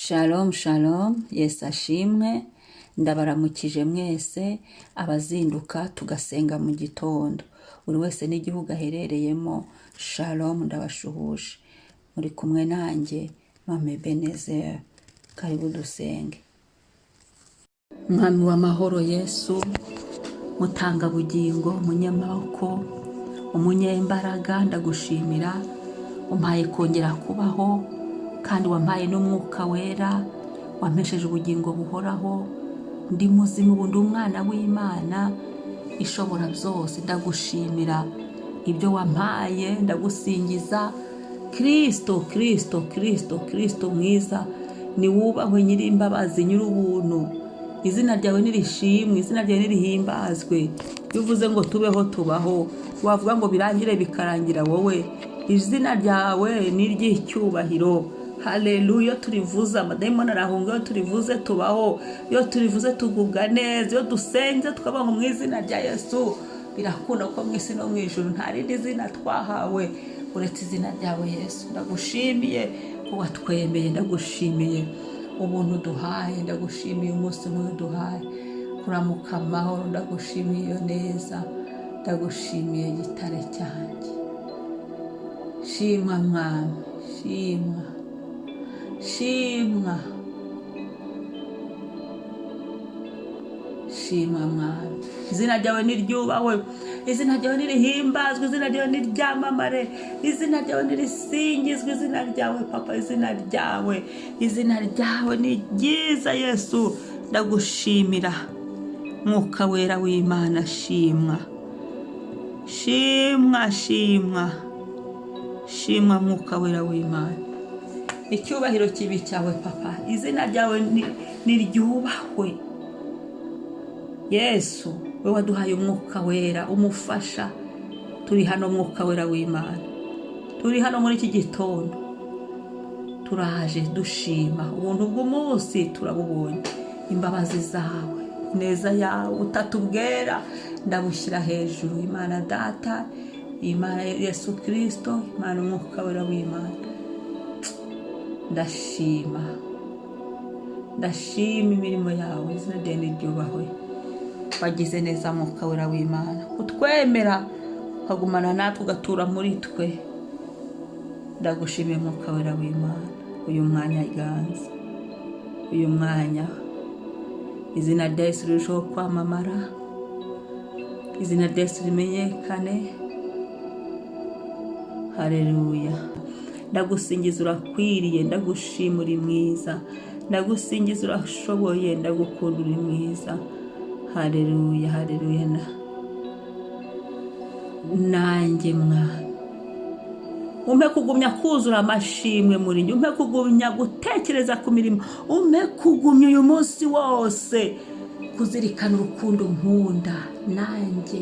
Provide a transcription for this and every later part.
Shalom shalom, Yesu ashimwe, ndabaramukije mwese abazinduka tugasenga mu gitondo. Buri wese n'igihugu aherereyemo, shalom ndabashuhuje. Muri kumwe nanjye, Mame Benezero, karibu dusenge. Mwami w'amahoro Yesu, mutanga bugingo, munyamaboko, umunyembaraga, ndagushimira, umpaye kongera kubaho, kandi wampaye n'umwuka wera, wampesheje ubugingo buhoraho, ndi muzima ubu ndi umwana w'Imana ishobora byose. Ndagushimira ibyo wampaye, ndagusingiza. Kristo Kristo Kristo Kristo mwiza, ni wubahwe, nyiri imbabazi, nyiri ubuntu. Izina ryawe nirishimwe, izina ryawe nirihimbazwe. Bivuze ngo tubeho tubaho, wavuga ngo birangire bikarangira wowe. Izina ryawe ni iry'icyubahiro. Haleluya. Turivuze amadayimoni arahunga, iyo turivuze tubaho, iyo turivuze tugubwa neza, iyo dusenze tukabaho mu izina rya Yesu. Birakunda ko mu isi no mu ijuru nta rindi zina twahawe uretse izina ryawe Yesu. Ndagushimiye ko watwemeye, ndagushimiye ubuntu duhaye, ndagushimiye umunsi nk'uyu duhaye kuramuka amahoro, ndagushimiye iyo neza, ndagushimiye gitare cyanjye. Shimwa Mwami, shimwa shimwa shimwa Mwami. Izina ryawe niryubahwe, izina ryawe nirihimbazwe, izina ryawe niryamamare, izina ryawe nirisingizwe, izina ryawe Papa, izina ryawe ni ryiza Yesu. Ndagushimira Mwuka Wera w'Imana, shimwa shimwa shimwa shimwa Mwuka Wera w'Imana. Icyubahiro kibi cyawe Papa, izina ryawe niryubahwe Yesu. We waduhaye umwuka wera umufasha. Turi hano Mwuka Wera w'Imana, turi hano muri iki gitondo, turaje dushima ubuntu bw'umunsi turabubonye. Imbabazi zawe, neza yawe, utatubwera ndabushyira hejuru. Imana Data, Imana Yesu Kristo, Imana Mwuka Wera w'Imana, ndashima imirimo yawe, izina ryawe niryubahwe. Wagize neza Mwuka Wera w'Imana kutwemera ukagumana natwe ugatura muri twe. Ndagushimiye Mwuka Wera w'Imana, uyu mwanya iganza, uyu mwanya izina rya Yesu rirushaho kwamamara, izina rya Yesu rimenyekane. Haleluya. Ndagusingiza urakwiriye, ndagushima uri mwiza, ndagusingiza urashoboye, ndagukunda uri mwiza. Haleluya haleluya. Nanjye Mwami, umpe kugumya kuzura amashimwe muri njye, umpe kugumya gutekereza ku mirimo, umpe kugumya uyu munsi wose kuzirikana urukundo nkunda. Nanjye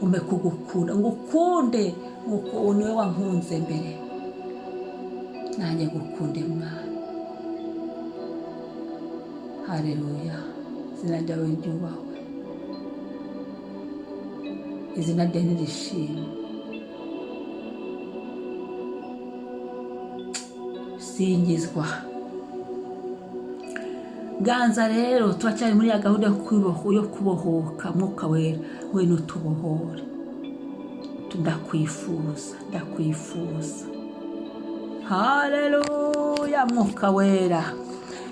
umpe kugukunda, ngukunde nk'uko niwe wankunze mbere, nanjye ngukunde Mwami. Haleluya. Izina ryawe ryubahwe, izina ryawe nirishimwe. Singizwa. Ganza rero, turacyari muri ya gahunda yo kubohoka. Mwuka Wera, we nutubohore. Ndakwifuza. Haleluya. Mwuka Wera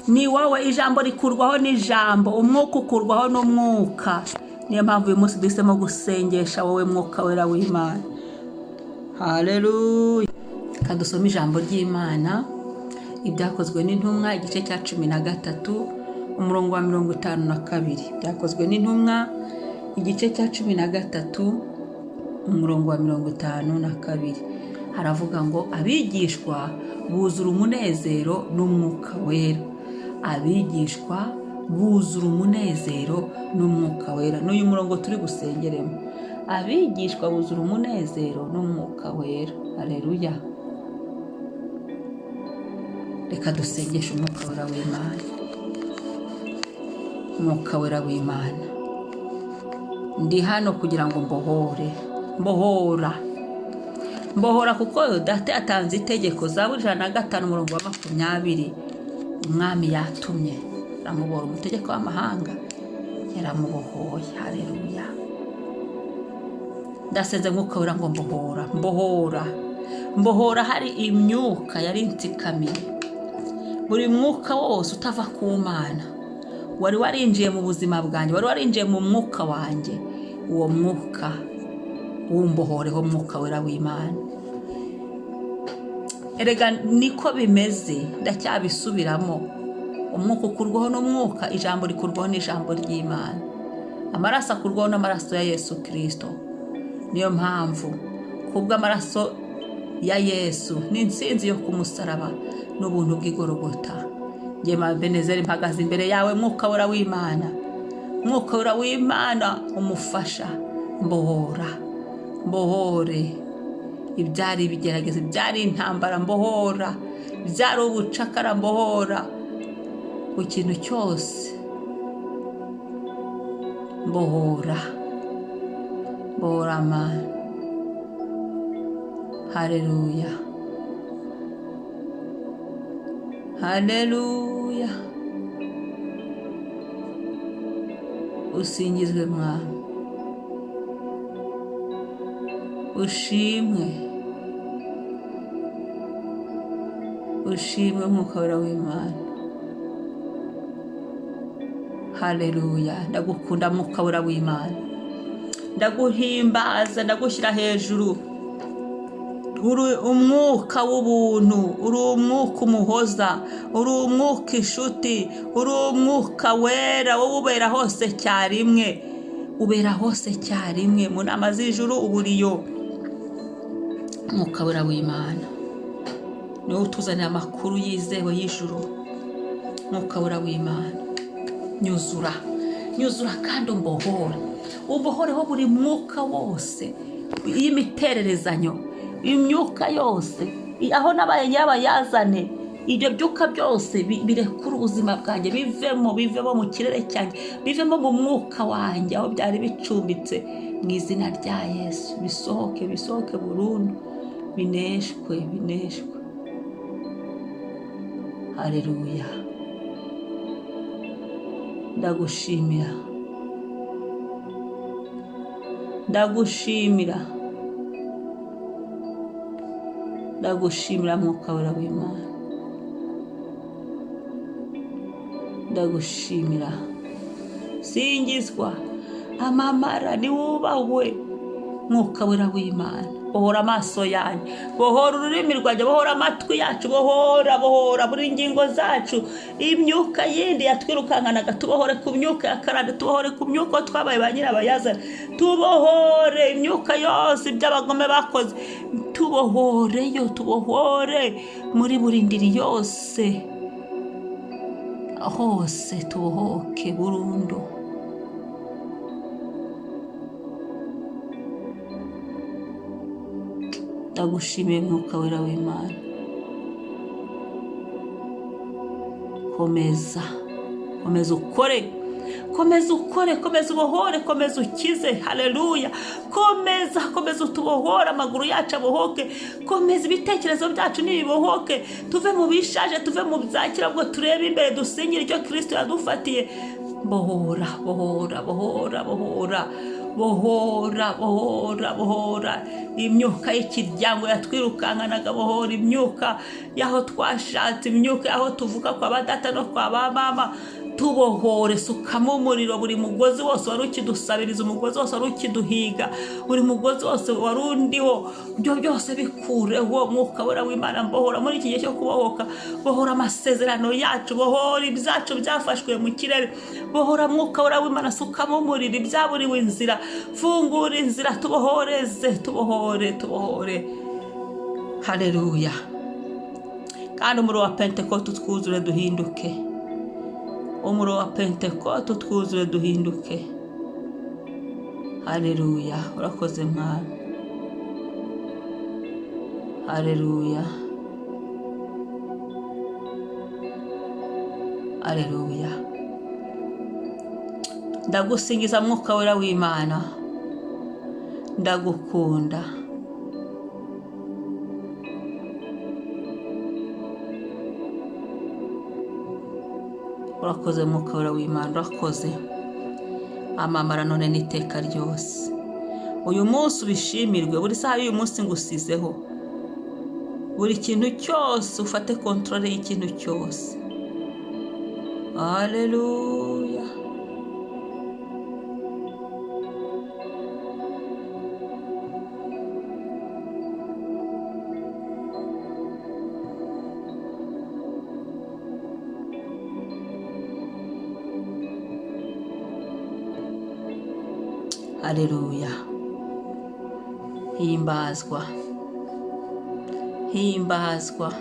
ni wowe, ijambo rikurwaho n'ijambo, umwuka ukurwaho n'umwuka. Niyo mpamvu uyu munsi duhisemo gusengesha wowe Mwuka Wera w'Imana. Haleluya. Kadusome ijambo ry'Imana, ibyakozwe n'intumwa igice cya 13 umurongo wa 52. Byakozwe n'intumwa igice cya 13 umurongo wa 52. Haravuga ngo abigishwa buzura umunezero n'umwuka wera. Abigishwa buzura umunezero n'umwuka wera. N'uyu murongo turi gusengeremo. Abigishwa buzura umunezero n'umwuka wera. Haleluya. Reka dusengeshe Umwuka Wera w'Imana. Umwuka Wera w'Imana, ndi hano kugira ngo mbohora kuko Data yatanze itegeko. Zaburi 105 umurongo wa 20. umwami yatumye aramubohora, umutegeko w'amahanga yaramubohoye. Haleluya. Ndasenze Mwuka Wera ngo mbohora hari imyuka yari insikamiye, buri mwuka wose utava ku Mana wari warinjiye mu buzima bwanjye, wari warinjiye mu mwuka wanjye, uwo mwuka wumbohoreho, Mwuka Wera w'Imana. Erega niko bimeze, ndacyabisubiramo. Umwuka ukurwaho n'umwuka, ijambo rikurwaho n'ijambo ry'Imana, amaraso akurwaho n'amaraso ya Yesu Kristo. Niyo mpamvu kubw'amaraso ya Yesu n'intsinzi yo kumusaraba n'ubuntu bw'igorogota, njye Benezeri mpagaze imbere yawe, Mwuka Wera w'Imana, Mwuka Wera w'Imana umufasha. Mbohore ibyari ibigerageza, ibyari intambara, mbohora ibyari ubucakara, mbohora ku kintu cyose, mbohora Mana. Haleluya, haleluya. Usingizwe Mwami, ushimwe Mwuka Wera w'Imana. Haleluya. Ndagukunda Mwuka Wera w'Imana, ndaguhimbaza, ndagushyira hejuru. Uri umwuka w'ubuntu, uri umwuka umuhoza, uri umwuka inshuti, uri umwuka wera, wowe ubera hose cyarimwe, ubera hose cyarimwe, mu nama z'ijuru uburiyo. Mwuka Wera w'Imana niwe utuzanira amakuru yizewe y'ijuru. Mwuka Wera w'Imana, nyuzura kandi umbohoreho buri mwuka wose y'imitererezanyo, imyuka yose, aho nabaye nyabayazane, ibyo byuka byose birekura ubuzima bwanjye, bivemo mu kirere cyanjye, bivemo mu mwuka wanjye aho byari bicumbitse, mu izina rya Yesu. Bisohoke burundu, bineshwe. Haleluya. Ndagushimira Mwuka Wera w'Imana, ndagushimira. Singizwa, amamara, niwubahwe Mwuka Wera w'Imana. Bohora amaso yanjye, bohora ururimi rwanjye, bohora amatwi yacu, bohora buri ngingo zacu. Imyuka yindi yatwirukankanaga, tubohore ku myuka ya karande, tubohore ku myuka twabaye ba nyirabayazana, tubohore imyuka yose iby'abagome bakoze, tubohore muri buri ndiri yose, hose tubohoke burundu. Ndagushimiye Mwuka Wera w'Imana. Komeza ukore, komeza ubohore, komeza ukize. Haleluya. Komeza utubohore, amaguru yacu abohoke, komeza ibitekerezo byacu nibibohoke, tuve mu bishaje, tuve mu byakira, bwo turebe imbere, dusingire icyo Kristo yadufatiye. Bohora imyuka y'ikiryango yatwirukankanaga, bohora imyuka yaho twashatse, imyuka yaho tuvuka kwa badata no kwa ba mama, tubohore. Sukamo umuriro buri mugozi wose wari ukidusabiriza, umugozi wose wari ukiduhiga, buri mugozi wose wari undiho, byo byose bikureho. Mwuka Wera w'Imana, mbohora muri iki gihe cyo kubohoka, bohora amasezerano yacu, bohora ibyacu byafashwe mu kirere, bohora Mwuka Wera w'Imana. Sukamo umuriro ibyaburiwe inzira, fungura inzira, tubohore. Haleluya. Kandi umuriro wa Pentekote twuzure duhinduke, umuriro wa Pentekote twuzure duhinduke. Haleluya. Urakoze Mwana. Haleluya. Ndagusingiza Mwuka Wera w'Imana, ndagukunda. urakoze Mwuka Wera w'Imana, urakoze amamara none n'iteka ryose. Uyu munsi ubishimirwe, buri saha y'uyu munsi ngusizeho, buri kintu cyose ufate kontrole y'ikintu cyose. Haleluya. Haleluya. Himbazwa, himbazwa.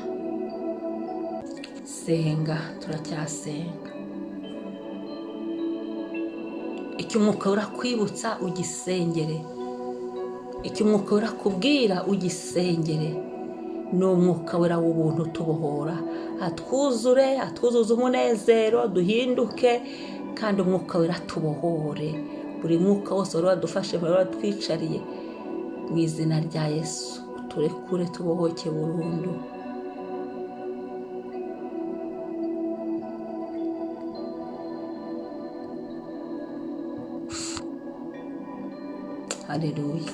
Senga, turacyasenga. Icyo Umwuka urakwibutsa ugisengere, icyo Umwuka urakubwira ugisengere. Ni Umwuka Wera w'ubuntu tubohora, atwuzuze umunezero, duhinduke, kandi Umwuka Wera tubohore. Buri mwuka wose wari wadufashe, wari wadutwicariye, mu izina rya Yesu turekure, tubohoke burundu. Haleluya.